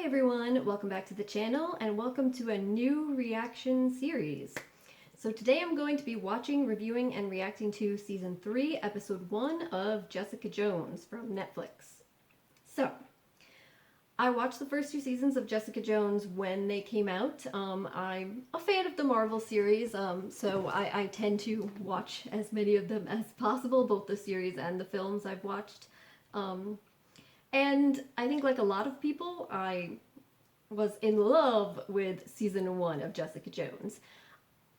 Hey everyone, welcome back to the channel and welcome to a new reaction series. So today I'm going to be watching, reviewing, and reacting to Season 3, Episode 1 of Jessica Jones from Netflix. So, I watched the first two seasons of Jessica Jones when they came out. I'm a fan of the Marvel series, so I tend to watch as many of them as possible, both the series and the films I've watched. And I think, like a lot of people, I was in love with Season 1 of Jessica Jones.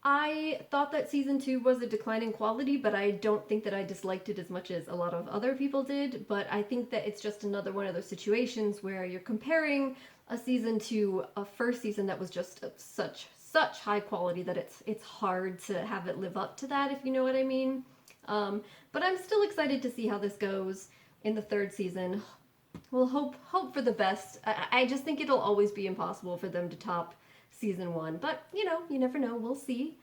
I thought that Season 2 was a decline in quality, but I don't think that I disliked it as much as a lot of other people did. But I think that it's just another one of those situations where you're comparing a season to a first season that was just such high quality that it's hard to have it live up to that, if you know what I mean. But I'm still excited to see how this goes in the third season. We'll hope for the best. I just think it'll always be impossible for them to top Season 1, but you know, you never know, we'll see.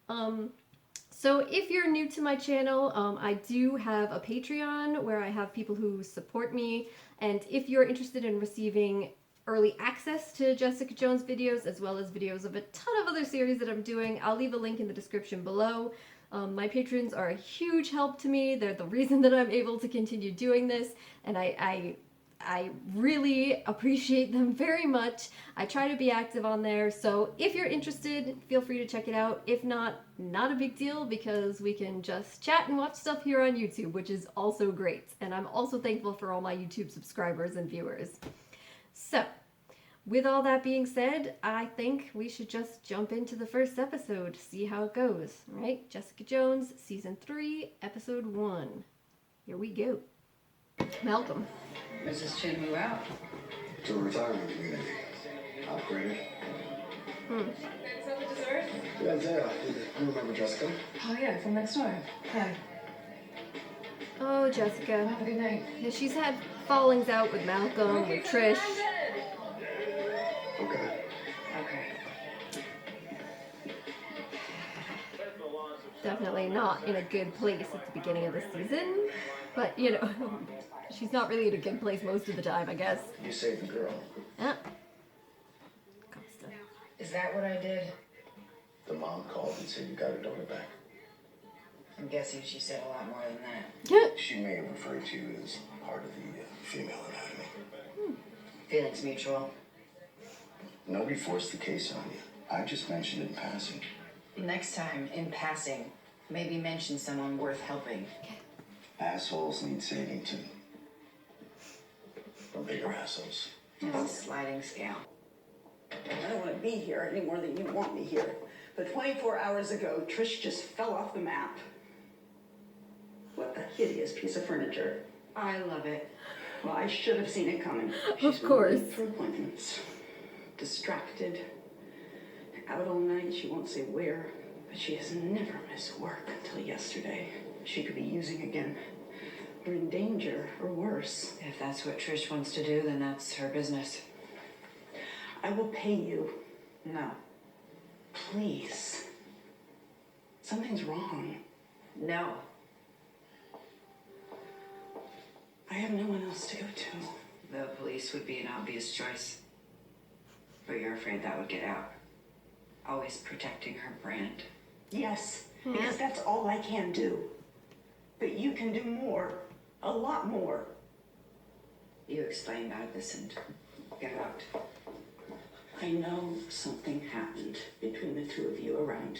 So if you're new to my channel, I do have a Patreon where I have people who support me, and if you're interested in receiving early access to Jessica Jones videos, as well as videos of a ton of other series that I'm doing, I'll leave a link in the description below. My patrons are a huge help to me. They're the reason that I'm able to continue doing this, and I really appreciate them very much. I try to be active on there, so if you're interested, feel free to check it out. If not, not a big deal, because we can just chat and watch stuff here on YouTube, which is also great. And I'm also thankful for all my YouTube subscribers and viewers. So, with all that being said, I think we should just jump into the first episode, see how it goes, right? Jessica Jones, Season 3, Episode 1. Here we go. Malcolm. Mrs. Chin move out? To a retirement community. Upgraded. Is that the dessert? Yeah, there. You remember Jessica? Oh yeah, from next door. Hi. Oh, Jessica. Have a good night. Yeah, she's had fallings out with Malcolm, with Trish. Okay. Okay. Definitely not in a good place at the beginning of the season. But, you know, she's not really in a good place most of the time, I guess. You saved the girl. Ah. Costa. Is that what I did? The mom called and said you got her daughter back. I'm guessing she said a lot more than that. Yeah. She may have referred to you as part of the female anatomy. Feelings mutual. Nobody forced the case on you. I just mentioned it in passing. Next time, in passing, maybe mention someone worth helping. Assholes need saving too. Or bigger assholes. It's a sliding scale. I don't want to be here any more than you want me here. But 24 hours ago, Trish just fell off the map. What a hideous piece of furniture. I love it. Well, I should have seen it coming. Of course. For appointments. Distracted. Out all night, she won't say where. But she has never missed work until yesterday. She could be using again. Or in danger, or worse. If that's what Trish wants to do, then that's her business. I will pay you. No. Please. Something's wrong. No. I have no one else to go to. The police would be an obvious choice. But you're afraid that would get out. Always protecting her brand. Yes, because that's all I can do. But you can do more. A lot more. You explained, I listened. Get out. I know something happened between the two of you around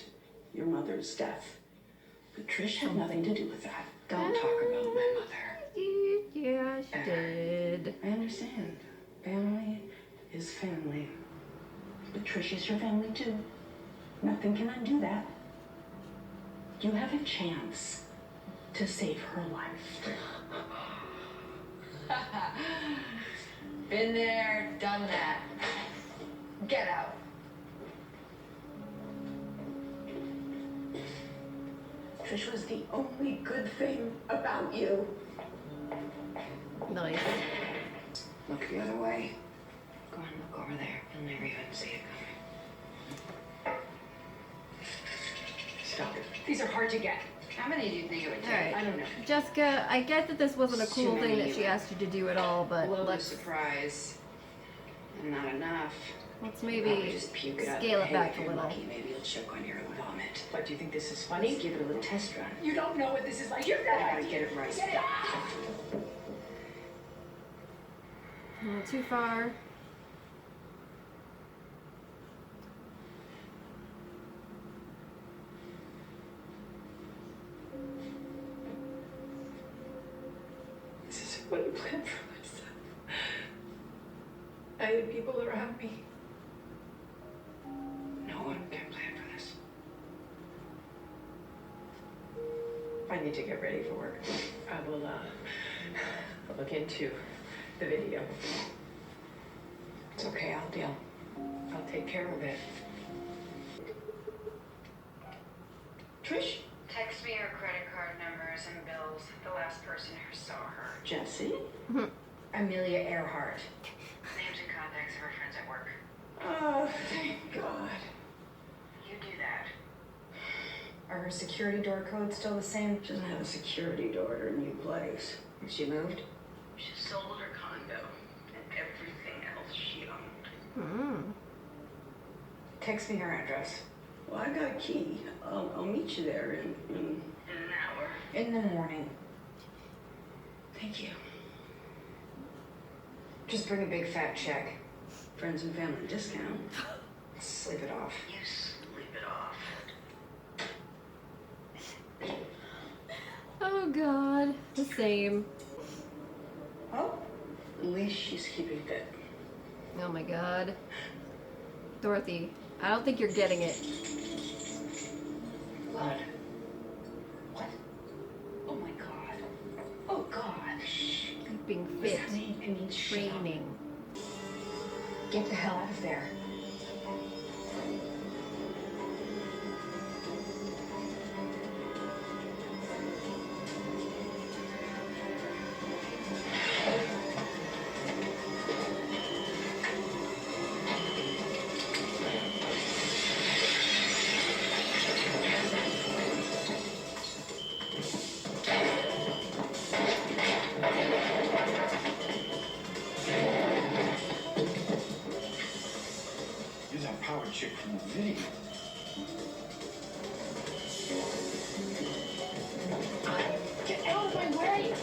your mother's death. But Trish had nothing to do with that. Don't talk about my mother. Yeah, she did. I understand. Family is family. But Trish is your family too. Nothing can undo that. You have a chance to save her life. Been there, done that. Get out. Trish was the only good thing about you. Nice. Look the other way. Go on, look over there. You'll never even see it coming. Stop it. These are hard to get. How many do you think it would take? Alright. I don't know. Jessica, I get that this wasn't a It's too cool thing many. that she asked you to do at all, but Blow the let's... surprise. Not enough. Let's Probably maybe just puke it up. scale it Hey, back if a you're little. lucky, maybe you'll choke on your own vomit. What, do you think this is funny? Let's give it a little test run. You don't know what this is like. You're I gotta get it right. Get it. Not too far. This is what I planned for myself. I had people around me. No one can plan for this. I need to get ready for work. I will look into the video. It's okay, I'll deal. I'll take care of it. Trish? Text me her credit card numbers and bills. The last person who saw her. Jesse? Amelia Earhart. Names and contacts of her friends at work. Oh, thank God. You do that. Are her security door codes still the same? She doesn't have a security door at her new place. She moved? She sold her condo and everything else she owned. Text me her address. Well, I got a key. I'll meet you there in In an hour. In the morning. Thank you. Just bring a big fat check. friends and family discount. Sleep it off. You sleep it off. Oh god, the same. Oh, at least she's keeping fit. Oh my god. Dorothy, I don't think you're getting it. Blood. What? Oh my god. Oh god. Shh. Being What's fit. that mean? It means shut up. Training. Get the hell out of there. You're that power chick from the video. Get out of my way!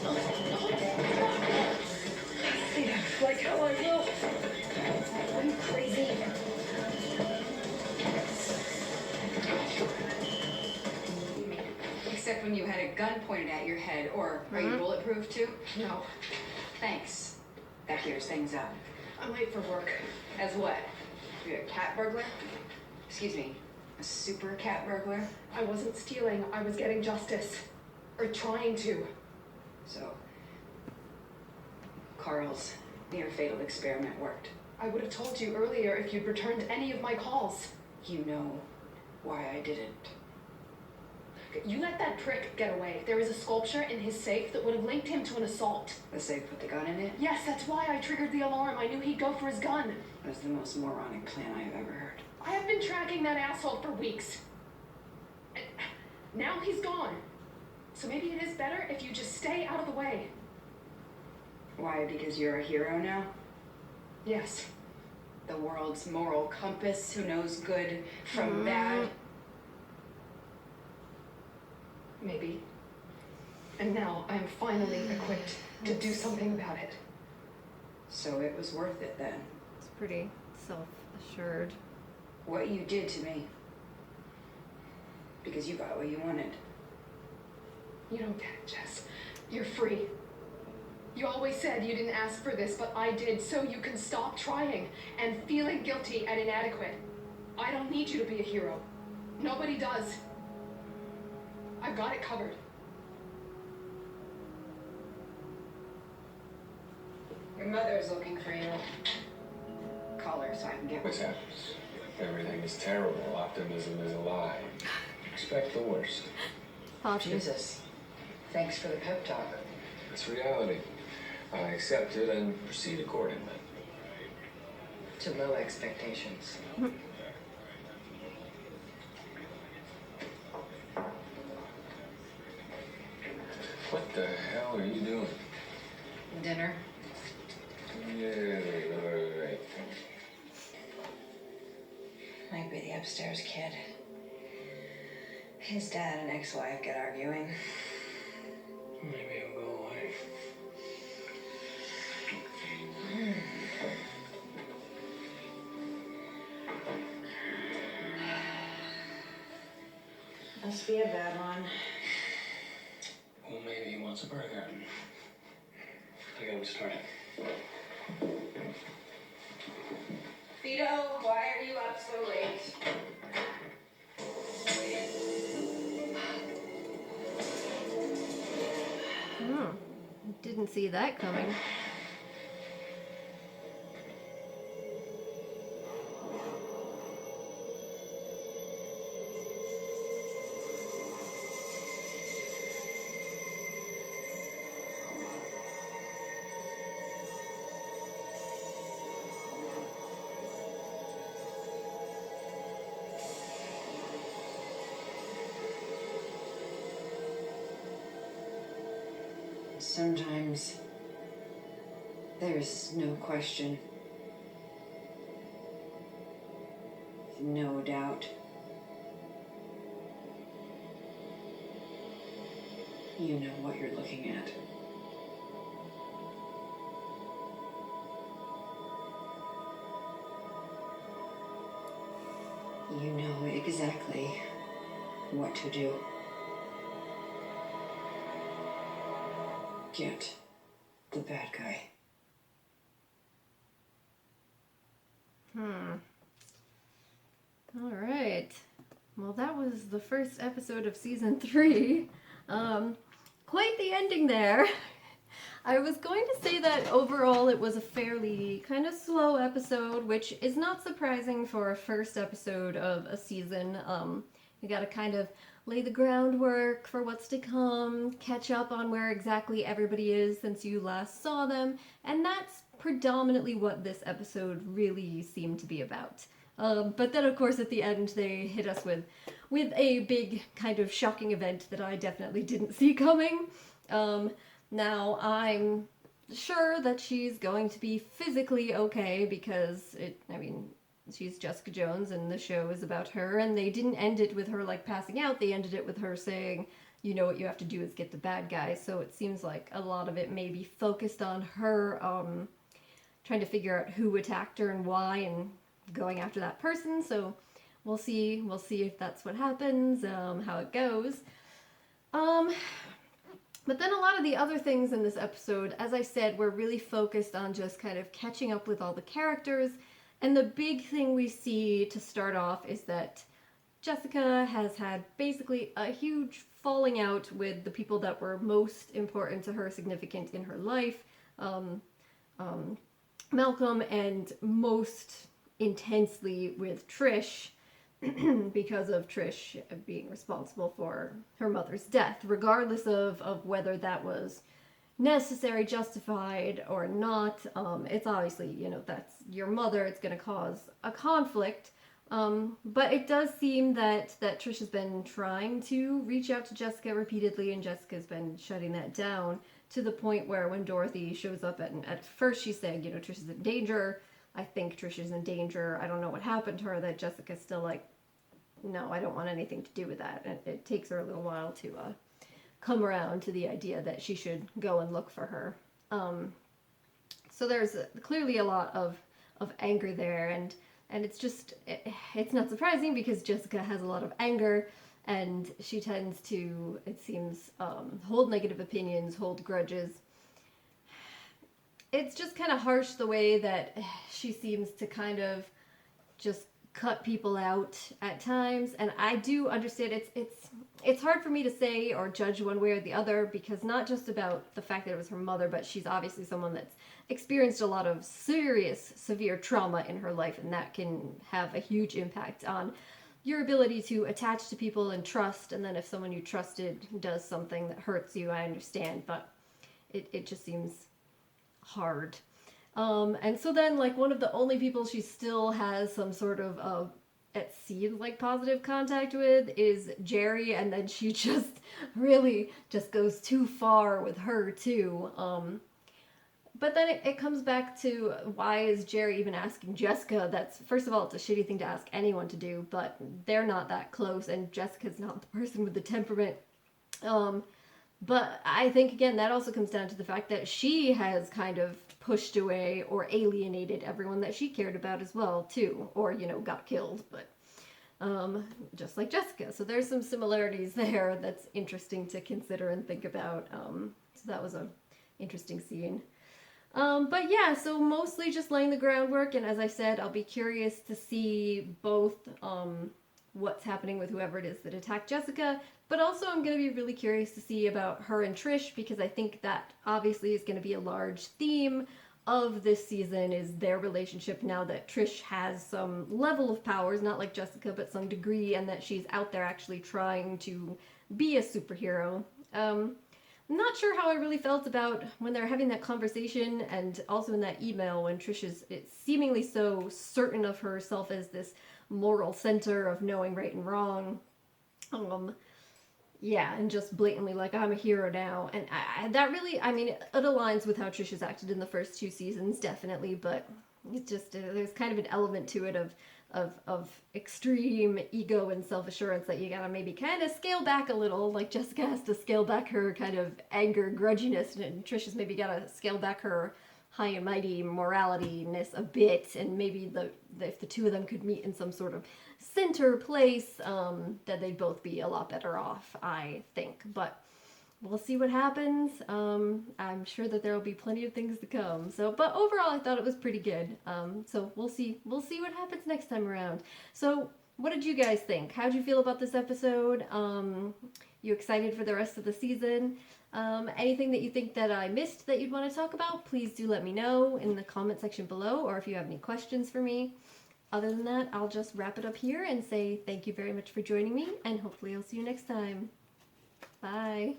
Like how I will. Are you crazy? Except when you had a gun pointed at your head, or are you bulletproof too? No, Thanks. That clears things up. I'm late for work. As what? You're a cat burglar? Excuse me, a super cat burglar? I wasn't stealing, I was getting justice. Or trying to. So, Carl's near-fatal experiment worked. I would have told you earlier if you'd returned any of my calls. You know why I didn't. You let that prick get away. There is a sculpture in his safe that would have linked him to an assault. The safe with the gun in it? Yes, that's why I triggered the alarm. I knew he'd go for his gun. That's the most moronic plan I've ever heard. I have been tracking that asshole for weeks. And now he's gone. So maybe it is better if you just stay out of the way. Why? Because you're a hero now? Yes. The world's moral compass who knows good from bad? Maybe. And now I am finally equipped to do something about it. So it was worth it then. It's pretty self-assured. What you did to me. Because you got what you wanted. You don't get it, Jess. You're free. You always said you didn't ask for this, but I did, so you can stop trying and feeling guilty and inadequate. I don't need you to be a hero. Nobody does. I've got it covered. Your mother is looking for you. Call her so I can get This with her. happens. Everything is terrible. Optimism is a lie. Expect the worst. Positive. Jesus. Thanks for the pep talk. It's reality. I accept it and proceed accordingly. To low expectations. What the hell are you doing? Dinner. Yeah, right. upstairs, kid. His dad and ex-wife get arguing. Maybe he'll go away. Must be a bad one. Well, maybe he wants a burger. I gotta get started. Vito, why are you up so late? Didn't see that coming. Sometimes there's no question, no doubt. You know what you're looking at. You know exactly what to do. Get the bad guy. All right. Well, that was the first episode of season 3. Quite the ending there. I was going to say that overall it was a fairly kind of slow episode, which is not surprising for a first episode of a season. You gotta kind of lay the groundwork for what's to come, catch up on where exactly everybody is since you last saw them, and that's predominantly what this episode really seemed to be about. But then, of course, at the end, they hit us with a big kind of shocking event that I definitely didn't see coming. Now, I'm sure that she's going to be physically okay because she's Jessica Jones and the show is about her, and they didn't end it with her like passing out. They ended it with her saying, you know, what you have to do is get the bad guy. So it seems like a lot of it may be focused on her trying to figure out who attacked her and why and going after that person. So we'll see if that's what happens, how it goes. But then a lot of the other things in this episode, as I said, were really focused on just kind of catching up with all the characters. And the big thing we see to start off is that Jessica has had basically a huge falling out with the people that were most important to her, significant in her life. Malcolm, and most intensely with Trish, because of Trish being responsible for her mother's death, regardless of whether that was necessary, justified, or not. It's obviously, you know, that's your mother, it's going to cause a conflict. But it does seem that Trish has been trying to reach out to Jessica repeatedly, and Jessica's been shutting that down to the point where when Dorothy shows up, at first she's saying, you know, Trish is in danger. I think Trish is in danger. I don't know what happened to her, that Jessica's still like, no, I don't want anything to do with that. And it takes her a little while to come around to the idea that she should go and look for her. So there's clearly a lot of anger there, and it's just, it's not surprising because Jessica has a lot of anger, and she tends to, it seems, hold negative opinions, hold grudges. It's just kind of harsh the way that she seems to kind of just cut people out at times, and I do understand it's hard for me to say or judge one way or the other, because not just about the fact that it was her mother, but she's obviously someone that's experienced a lot of serious, severe trauma in her life, and that can have a huge impact on your ability to attach to people and trust. And then if someone you trusted does something that hurts you, I understand, but it just seems hard. And so then, like, one of the only people she still has some sort of it seems like positive contact with is Jeri, and then she just really just goes too far with her too. But then it comes back to, why is Jeri even asking Jessica? That's, first of all, it's a shitty thing to ask anyone to do, but they're not that close, and Jessica's not the person with the temperament. But I think, again, that also comes down to the fact that she has kind of pushed away or alienated everyone that she cared about as well, too. Or, you know, got killed, but just like Jessica. So there's some similarities there that's interesting to consider and think about. So that was an interesting scene. But yeah, so mostly just laying the groundwork, and as I said, I'll be curious to see both what's happening with whoever it is that attacked Jessica, but also I'm going to be really curious to see about her and Trish, because I think that obviously is going to be a large theme of this season, is their relationship now that Trish has some level of powers, not like Jessica, but some degree, and that she's out there actually trying to be a superhero. I'm not sure how I really felt about when they're having that conversation, and also in that email when Trish is seemingly so certain of herself as this moral center of knowing right and wrong. Yeah, and just blatantly like, I'm a hero now. And that really, I mean, it aligns with how Trish has acted in the first 2 seasons, definitely, but it's just, there's kind of an element to it of extreme ego and self-assurance that you gotta maybe kind of scale back a little, like Jessica has to scale back her kind of anger, grudginess, and Trish has maybe gotta scale back her high and mighty morality-ness a bit, and maybe if the two of them could meet in some sort of center place, that they'd both be a lot better off, I think. But we'll see what happens. I'm sure that there will be plenty of things to come. So, but overall, I thought it was pretty good. So we'll see what happens next time around. So, what did you guys think? How'd you feel about this episode? You excited for the rest of the season? Anything that you think that I missed that you'd want to talk about, please do let me know in the comment section below, or if you have any questions for me. Other than that, I'll just wrap it up here and say thank you very much for joining me, and hopefully I'll see you next time. Bye.